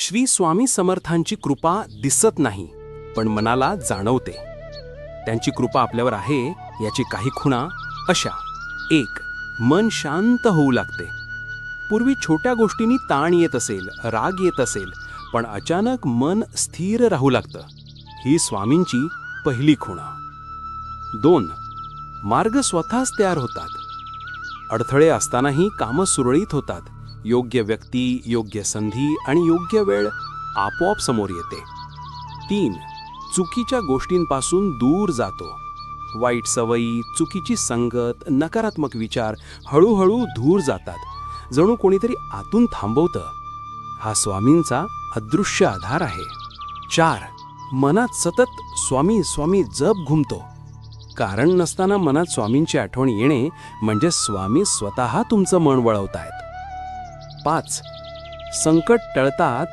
श्री स्वामी समर्थांची कृपा दिसत नाही, पण मनाला जाणवते. त्यांची कृपा आपल्यावर आहे याची काही खुणा अशा. 1. मन शांत होऊ लागते. पूर्वी छोट्या गोष्टींनी ताण येत असेल, राग येत असेल, पण अचानक मन स्थिर राहू लागतं. ही स्वामींची पहिली खुणा. 2. मार्ग स्वतःच तयार होतात. अडथळे असतानाही कामं सुरळीत होतात. योग्य व्यक्ती, योग्य संधी आणि योग्य वेळ आपोआप समोर येते. 3. चुकीच्या गोष्टींपासून दूर जातो. वाईट सवयी, चुकीची संगत, नकारात्मक विचार हळूहळू दूर जातात. जणू कोणीतरी आतून थांबवतं. हा स्वामींचा अदृश्य आधार आहे. 4. मनात सतत स्वामी स्वामी जप घुमतो. कारण नसताना मनात स्वामींची आठवण येणे म्हणजे स्वामी स्वतः तुमचं मन वळवतायत. 5. संकट टळतात